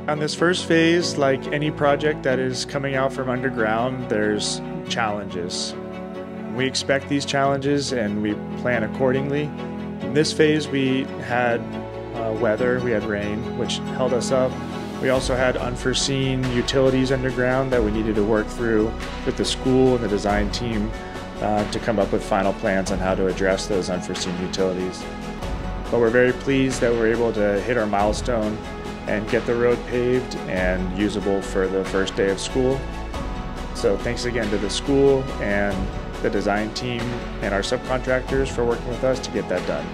On this first phase, like any project that is coming out from underground, there's challenges. We expect these challenges and we plan accordingly. In this phase, we had weather, we had rain, which held us up. We also had unforeseen utilities underground that we needed to work through with the school and the design team to come up with final plans on how to address those unforeseen utilities. But we're very pleased that we're able to hit our milestone and get the road paved and usable for the first day of school. So thanks again to the school and the design team and our subcontractors for working with us to get that done.